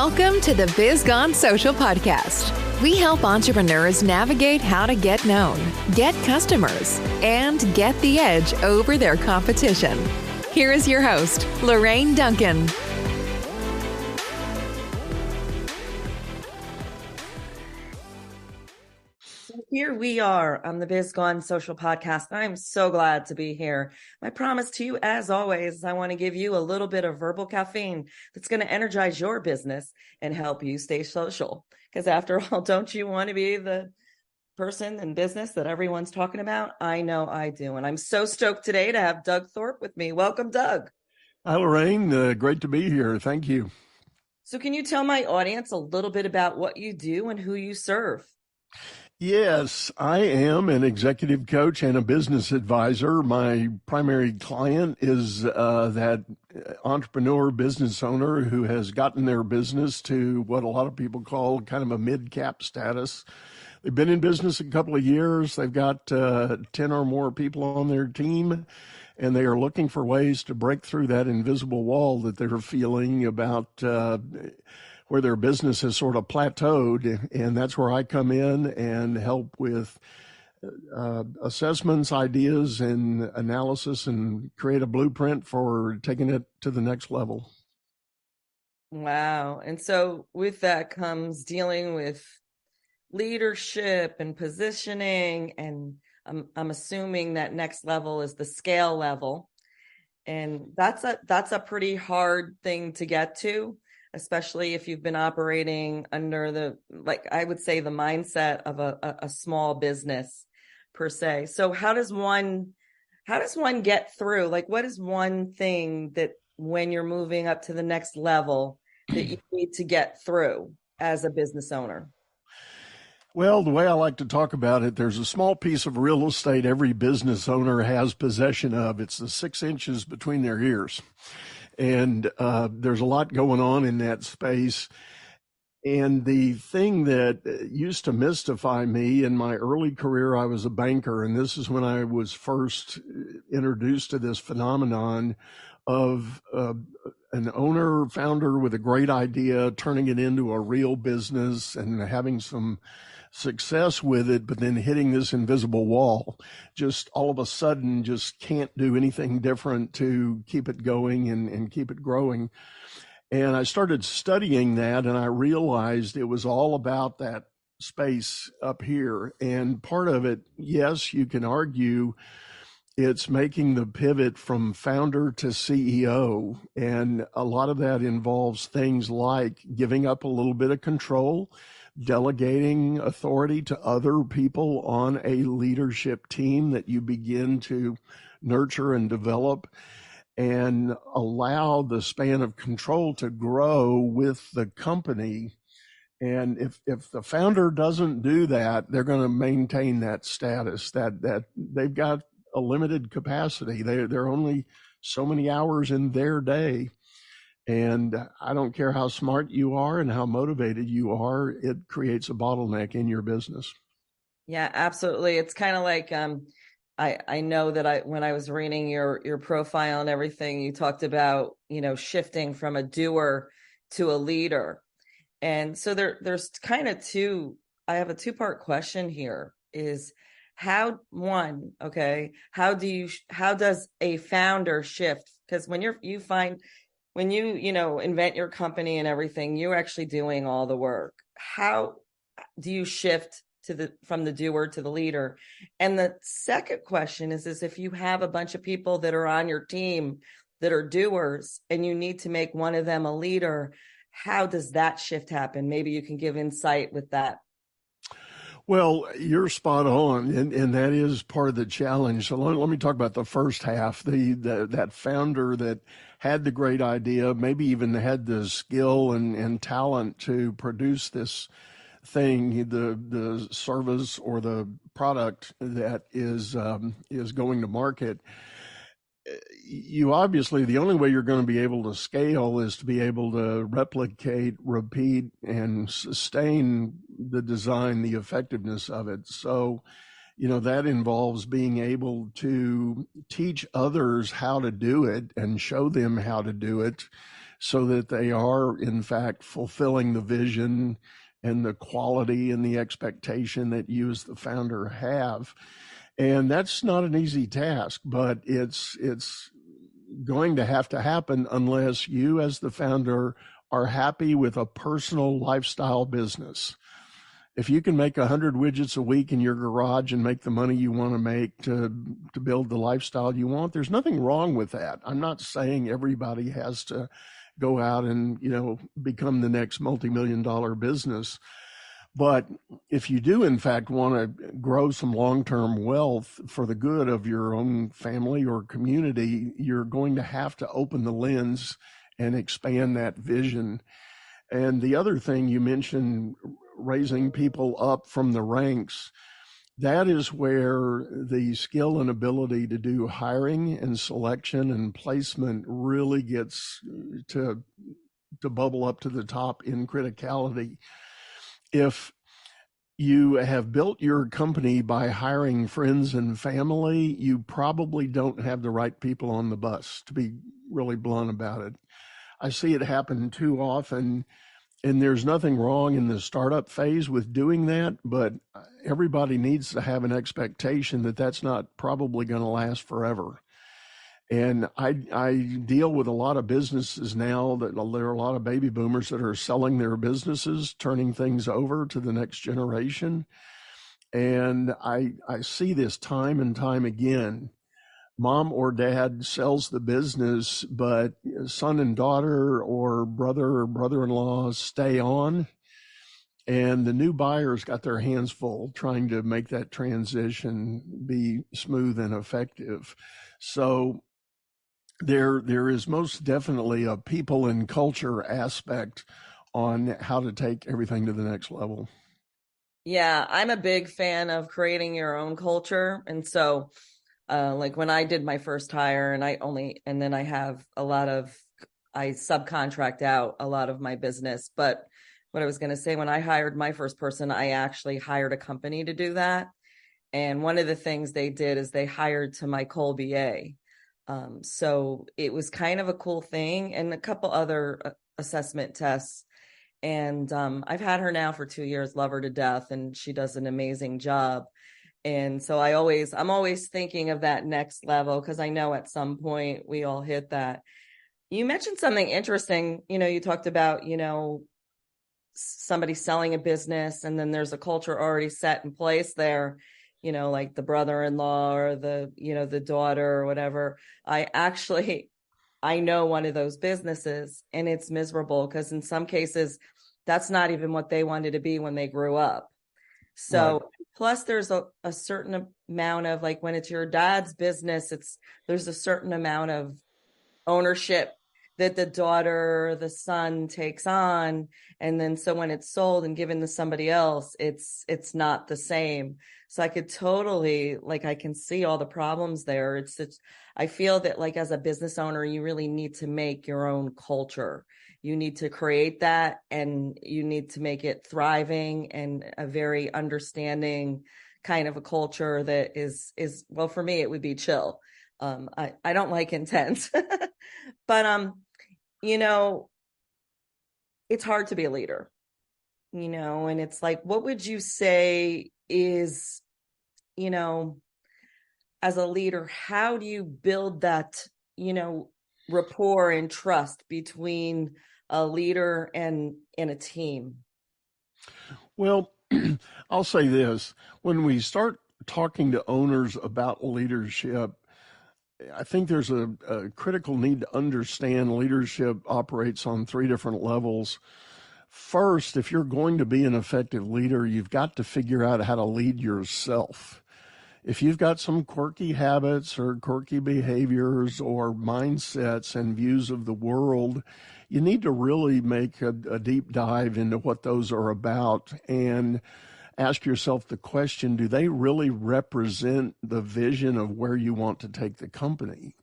Welcome to the Biz Gone Social Podcast. We help entrepreneurs navigate how to get known, get customers, and get the edge over their competition. Here is your host, Lorraine Duncan. Here we are on the Biz Gone Social Podcast. I'm so glad to be here. My promise to you, as always, I want to give you a little bit of verbal caffeine that's going to energize your business and help you stay social. Because after all, don't you want to be the person in business that everyone's talking about? I know I do. And I'm so stoked today to have Doug Thorpe with me. Welcome, Doug. Hi, Lorraine. Great to be here. Thank you. So can you tell my audience a little bit about what you do and who you serve? Yes, I am an executive coach and a business advisor. My primary client is that entrepreneur business owner who has gotten their business to what a lot of people call kind of a mid-cap status. They've been in business a couple of years. They've got 10 or more people on their team, and they are looking for ways to break through that invisible wall that they're feeling about where their business has sort of plateaued. And that's where I come in and help with assessments, ideas, and analysis, and create a blueprint for taking it to the next level. Wow. And so with that comes dealing with leadership and positioning. And I'm assuming that next level is the scale level. And that's a pretty hard thing to get to, especially if you've been operating under the, like I would say, the mindset of a small business per se. So how does one get through? Like, what is one thing that when you're moving up to the next level that you need to get through as a business owner? Well, the way I like to talk about it, there's a small piece of real estate every business owner has possession of. It's the 6 inches between their ears. And there's a lot going on in that space. And the thing that used to mystify me in my early career, I was a banker, and this is when I was first introduced to this phenomenon of an owner, founder with a great idea, turning it into a real business and having some success with it, but then hitting this invisible wall. Just all of a sudden, just can't do anything different to keep it going and keep it growing. And I started studying that, and I realized it was all about that space up here. And part of it, yes, you can argue it's making the pivot from founder to CEO. And a lot of that involves things like giving up a little bit of control, delegating authority to other people on a leadership team that you begin to nurture and develop, and allow the span of control to grow with the company. And if the founder doesn't do that, they're going to maintain that status that they've got a limited capacity. They're only so many hours in their day. And I don't care how smart you are and how motivated you are, it creates a bottleneck in your business. Yeah, absolutely. It's kind of like I know that when I was reading your profile and everything, you talked about, shifting from a doer to a leader. And so there's kind of I have a two-part question here is how does a founder shift? Because when you invent your company and everything, you're actually doing all the work. How do you shift from the doer to the leader? And the second question is if you have a bunch of people that are on your team that are doers and you need to make one of them a leader, how does that shift happen? Maybe you can give insight with that. Well, you're spot on, and that is part of the challenge. So let me talk about the first half, that founder that had the great idea, maybe even had the skill and talent to produce this thing, the service or the product that is going to market. You obviously, the only way you're going to be able to scale is to be able to replicate, repeat, and sustain the design, the effectiveness of it. So, that involves being able to teach others how to do it and show them how to do it so that they are, in fact, fulfilling the vision and the quality and the expectation that you as the founder have. And that's not an easy task, but it's going to have to happen unless you as the founder are happy with a personal lifestyle business. If you can make 100 widgets a week in your garage and make the money you want to make to build the lifestyle you want, there's nothing wrong with that. I'm not saying everybody has to go out and, become the next multi-million-dollar business. But if you do, in fact, want to grow some long-term wealth for the good of your own family or community, you're going to have to open the lens and expand that vision. And the other thing you mentioned, raising people up from the ranks, that is where the skill and ability to do hiring and selection and placement really gets to bubble up to the top in criticality. If you have built your company by hiring friends and family, you probably don't have the right people on the bus, to be really blunt about it. I see it happen too often, and there's nothing wrong in the startup phase with doing that, but everybody needs to have an expectation that that's not probably going to last forever. And I deal with a lot of businesses now that there are a lot of baby boomers that are selling their businesses, turning things over to the next generation. And I see this time and time again. Mom or dad sells the business, but son and daughter or brother or brother-in-law stay on. And the new buyers got their hands full trying to make that transition be smooth and effective. So there is most definitely a people and culture aspect on how to take everything to the next level. Yeah, I'm a big fan of creating your own culture. And so like when I did my first hire I subcontract out a lot of my business. But what I was going to say, when I hired my first person, I actually hired a company to do that. And one of the things they did is they hired to my Colby. So it was kind of a cool thing, and a couple other assessment tests. And I've had her now for 2 years, love her to death, and she does an amazing job. And so I'm always thinking of that next level, because I know at some point we all hit that. You mentioned something interesting. You talked about, somebody selling a business, and then there's a culture already set in place there, like the brother-in-law or the daughter or whatever. I know one of those businesses, and it's miserable because in some cases that's not even what they wanted to be when they grew up. So right. Plus there's a certain amount of, like, when it's your dad's business, there's a certain amount of ownership that the daughter or the son takes on. And then so when it's sold and given to somebody else, it's not the same. So I could totally, I can see all the problems there. I feel that, like, as a business owner, you really need to make your own culture. You need to create that, and you need to make it thriving and a very understanding kind of a culture that is, well, for me, it would be chill. I don't like intense, but, it's hard to be a leader, and it's like, what would you say is, as a leader, how do you build that, rapport and trust between a leader and a team? Well, I'll say this. When we start talking to owners about leadership, I think there's a critical need to understand leadership operates on 3 different levels. First, if you're going to be an effective leader, you've got to figure out how to lead yourself. If you've got some quirky habits or quirky behaviors or mindsets and views of the world, you need to really make a deep dive into what those are about and ask yourself the question, do they really represent the vision of where you want to take the company?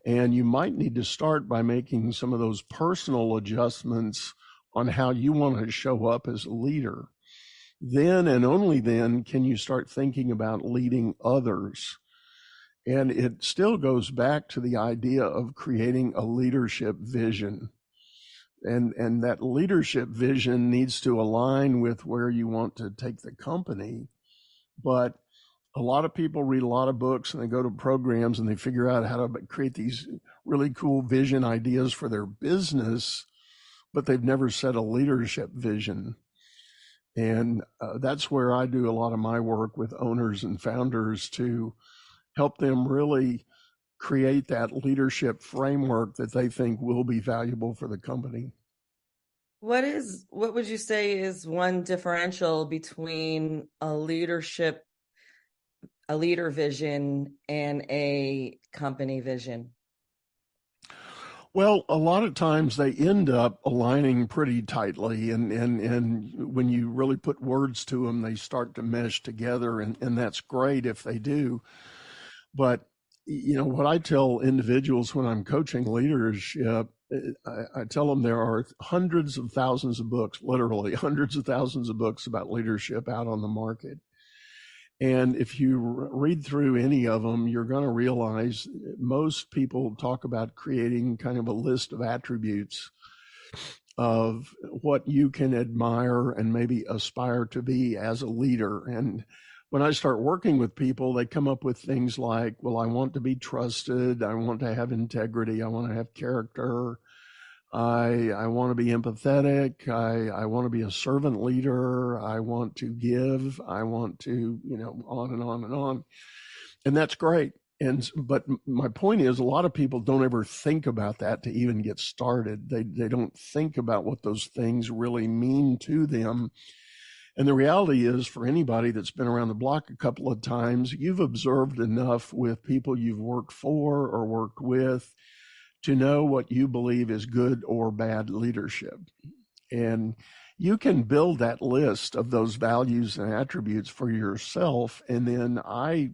And you might need to start by making some of those personal adjustments on how you want to show up as a leader. Then and only then can you start thinking about leading others. And it still goes back to the idea of creating a leadership vision. And that leadership vision needs to align with where you want to take the company. But a lot of people read a lot of books and they go to programs and they figure out how to create these really cool vision ideas for their business, but they've never set a leadership vision. And that's where I do a lot of my work with owners and founders to help them really create that leadership framework that they think will be valuable for the company. What would you say is one differential between a leader vision and a company vision? Well, a lot of times they end up aligning pretty tightly, and when you really put words to them, they start to mesh together, and that's great if they do. But what I tell individuals when I'm coaching leadership, I tell them there are hundreds of thousands of books, literally hundreds of thousands of books about leadership out on the market. And if you read through any of them, you're going to realize most people talk about creating kind of a list of attributes of what you can admire and maybe aspire to be as a leader. And when I start working with people, they come up with things like, well, I want to be trusted. I want to have integrity. I want to have character. I want to be empathetic. I want to be a servant leader. I want to give. I want to, on and on and on. And that's great. But my point is, a lot of people don't ever think about that to even get started. They don't think about what those things really mean to them. And the reality is, for anybody that's been around the block a couple of times, you've observed enough with people you've worked for or worked with to know what you believe is good or bad leadership. And you can build that list of those values and attributes for yourself. And then I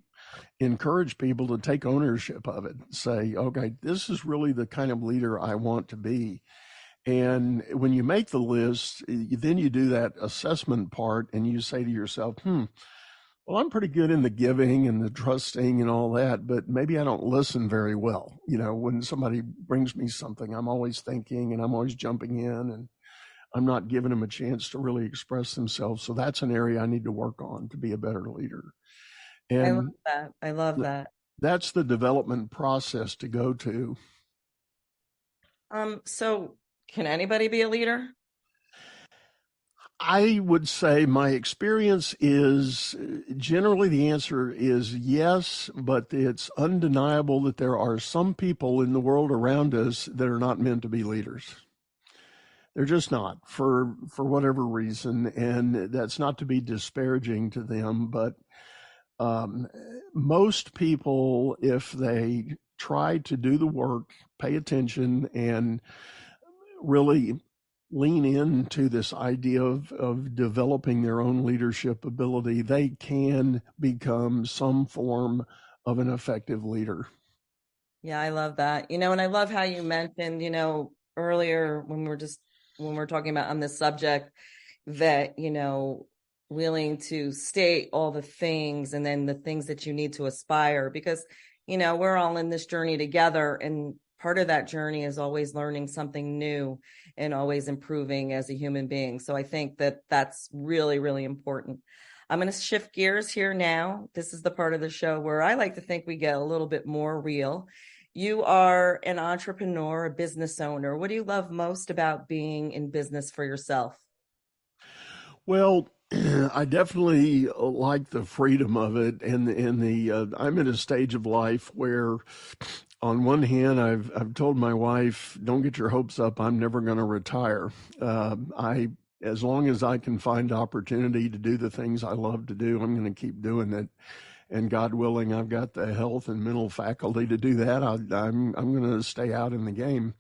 encourage people to take ownership of it. Say, okay, this is really the kind of leader I want to be. And when you make the list, then you do that assessment part and you say to yourself, well, I'm pretty good in the giving and the trusting and all that, but maybe I don't listen very well. When somebody brings me something, I'm always thinking and I'm always jumping in and I'm not giving them a chance to really express themselves. So that's an area I need to work on to be a better leader. And I love that. That's the development process to go to. So can anybody be a leader? I would say my experience is generally the answer is yes, but it's undeniable that there are some people in the world around us that are not meant to be leaders. They're just not for whatever reason, and that's not to be disparaging to them, but most people, if they try to do the work, pay attention, and really lean into this idea of developing their own leadership ability, they can become some form of an effective leader. Yeah, I love that. And I love how you mentioned, earlier when we're talking about on this subject that, willing to state all the things and then the things that you need to aspire, because, we're all in this journey together, and part of that journey is always learning something new and always improving as a human being. So I think that that's really, really important. I'm going to shift gears here now. This is the part of the show where I like to think we get a little bit more real. You are an entrepreneur, a business owner. What do you love most about being in business for yourself? Well, I definitely like the freedom of it, and I'm in a stage of life where, on one hand, I've told my wife, don't get your hopes up. I'm never going to retire. As long as I can find opportunity to do the things I love to do, I'm going to keep doing it. And God willing, I've got the health and mental faculty to do that. I'm going to stay out in the game.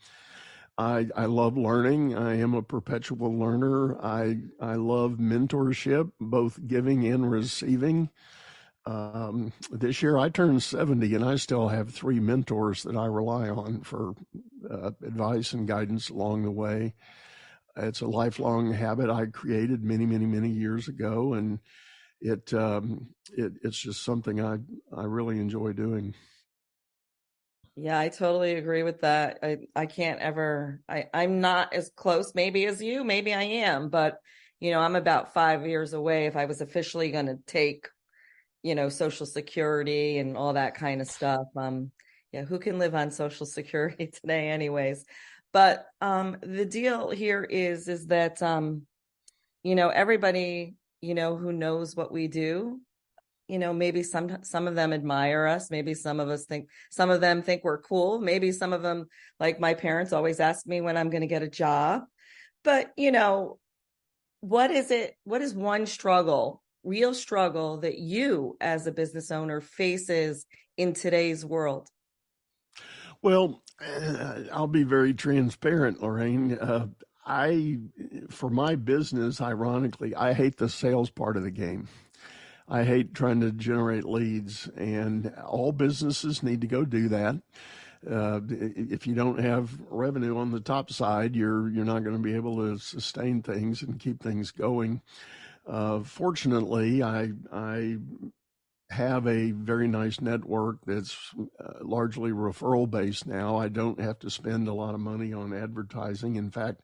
I love learning. I am a perpetual learner. I love mentorship, both giving and receiving. This year I turned 70 and I still have 3 mentors that I rely on for advice and guidance along the way. It's a lifelong habit I created many, many, many years ago, and it's just something I really enjoy doing. Yeah, I totally agree with that. I can't ever, I'm not as close maybe as you, maybe I am, but I'm about 5 years away if I was officially going to take, Social Security and all that kind of stuff. Yeah, who can live on Social Security today anyways? But the deal here is that everybody, who knows what we do, maybe some of them admire us, maybe some of them think we're cool, maybe some of them, like my parents always ask me when I'm going to get a job. But what is one real struggle that you as a business owner faces in today's world? Well, I'll be very transparent, Lorraine. For my business, ironically, I hate the sales part of the game. I hate trying to generate leads, and all businesses need to go do that. If you don't have revenue on the top side, you're not going to be able to sustain things and keep things going. Fortunately, I have a very nice network that's largely referral based now. I don't have to spend a lot of money on advertising. In fact,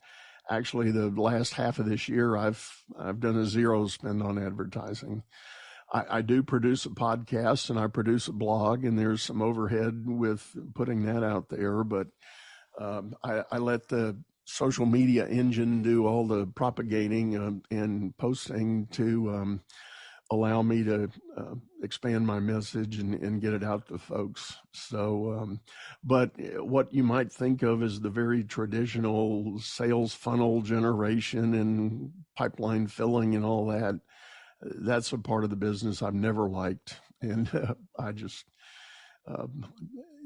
actually, the last half of this year, I've done a zero spend on advertising. I do produce a podcast and I produce a blog, and there's some overhead with putting that out there, but I let the social media engine do all the propagating and posting to allow me to expand my message and get it out to folks. So, but what you might think of as the very traditional sales funnel generation and pipeline filling and all that, that's a part of the business I've never liked. And I just,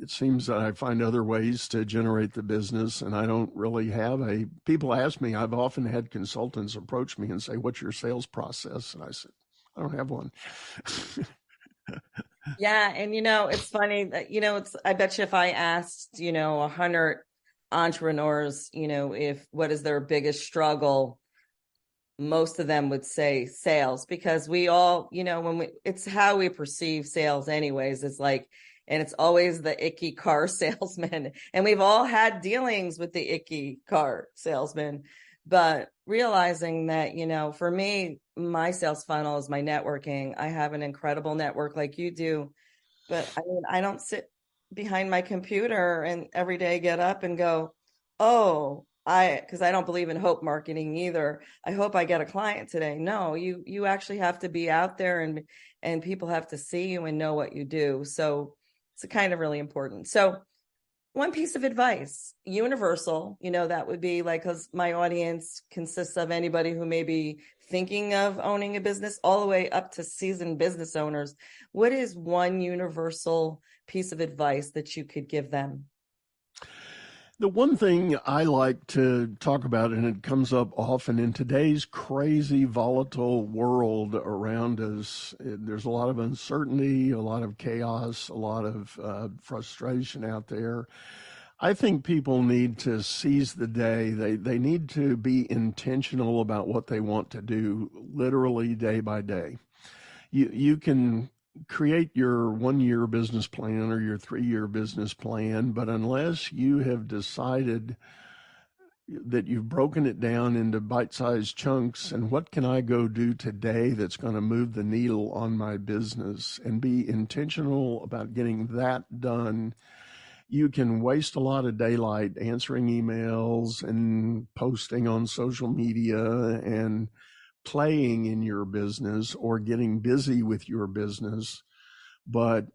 it seems that I find other ways to generate the business, and I don't really have people ask me, I've often had consultants approach me and say, "What's your sales process?" And I said, "I don't have one." Yeah, and it's funny that I bet you if I asked 100 entrepreneurs if what is their biggest struggle, most of them would say sales, because we all, it's how we perceive sales anyways. It's like, and it's always the icky car salesman. And we've all had dealings with the icky car salesman, but realizing that, for me, my sales funnel is my networking. I have an incredible network like you do, but I mean, I don't sit behind my computer and every day get up and go, oh, because I don't believe in hope marketing either. I hope I get a client today. No, you actually have to be out there, and people have to see you and know what you do. So it's kind of really important. So one piece of advice, universal, that would be like, because my audience consists of anybody who may be thinking of owning a business all the way up to seasoned business owners. What is one universal piece of advice that you could give them? The one thing I like to talk about, and it comes up often in today's crazy, volatile world around us, there's a lot of uncertainty, a lot of chaos, a lot of frustration out there. I think people need to seize the day. They need to be intentional about what they want to do, literally day by day. You can create your 1 year business plan or your 3 year business plan, but unless you have decided that you've broken it down into bite-sized chunks and what can I go do today that's going to move the needle on my business, and be intentional about getting that done, you can waste a lot of daylight answering emails and posting on social media and playing in your business or getting busy with your business. But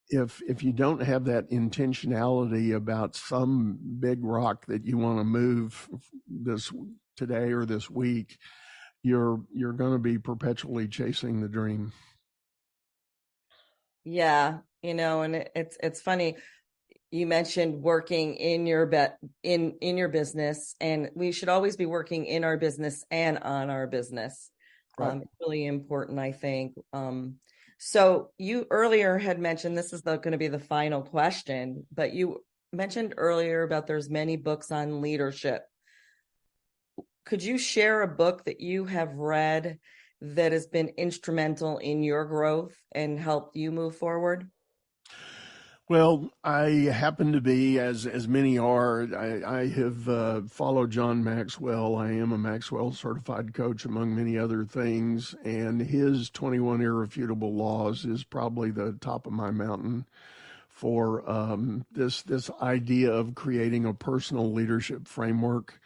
if you don't have that intentionality about some big rock that you want to move this today or this week, you're going to be perpetually chasing the dream. Yeah, and it's funny. You mentioned working in your in your business, and we should always be working in our business and on our business. Right. It's really important, I think. So you earlier had mentioned, this is going to be the final question, but you mentioned earlier about there's many books on leadership. Could you share a book that you have read that has been instrumental in your growth and helped you move forward? Well, I happen to be, as many are, I have followed John Maxwell. I am a Maxwell certified coach, among many other things, and his 21 Irrefutable Laws is probably the top of my mountain for this idea of creating a personal leadership framework.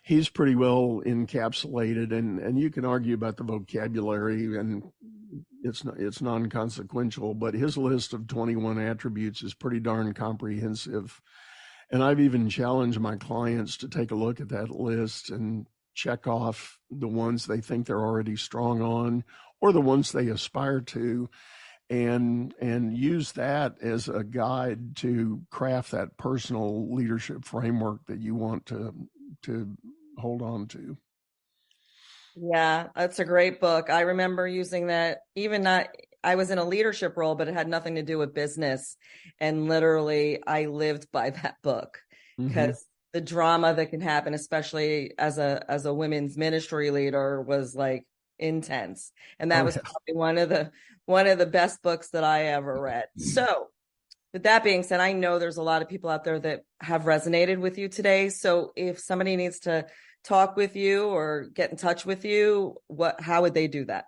He's pretty well encapsulated, and you can argue about the vocabulary, and it's non-consequential, but his list of 21 attributes is pretty darn comprehensive. And I've even challenged my clients to take a look at that list and check off the ones they think they're already strong on, or the ones they aspire to, and use that as a guide to craft that personal leadership framework that you want to hold on to. Yeah, that's a great book. I remember using that, I was in a leadership role, but it had nothing to do with business. And literally I lived by that book because the drama that can happen, especially as a women's ministry leader, was like intense. And that was probably one of the best books that I ever read. So with that being said, I know there's a lot of people out there that have resonated with you today. So if somebody needs to talk with you or get in touch with you, how would they do that?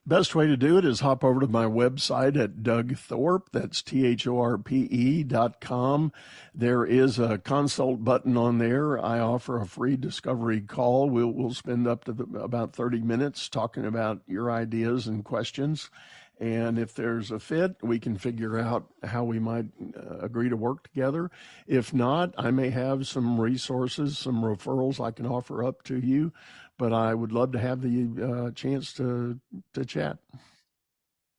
Best way to do it is hop over to my website at Doug Thorpe. That's THORPE.com. There is a consult button on there. I offer a free discovery call. We'll spend up to about 30 minutes talking about your ideas and questions. And if there's a fit, we can figure out how we might agree to work together. If not, I may have some resources, some referrals I can offer up to you, but I would love to have the chance to chat.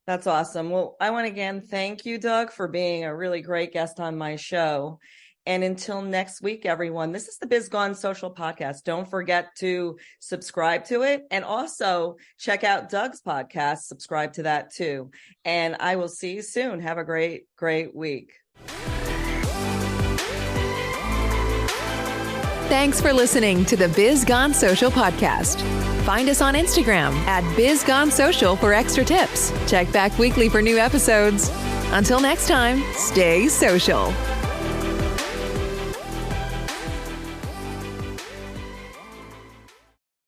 That's awesome. Well, I want to again thank you, Doug, for being a really great guest on my show. And until next week, everyone, this is the Biz Gone Social Podcast. Don't forget to subscribe to it, and also check out Doug's podcast. Subscribe to that too. And I will see you soon. Have a great, great week. Thanks for listening to the Biz Gone Social Podcast. Find us on Instagram at Biz Gone Social for extra tips. Check back weekly for new episodes. Until next time, stay social.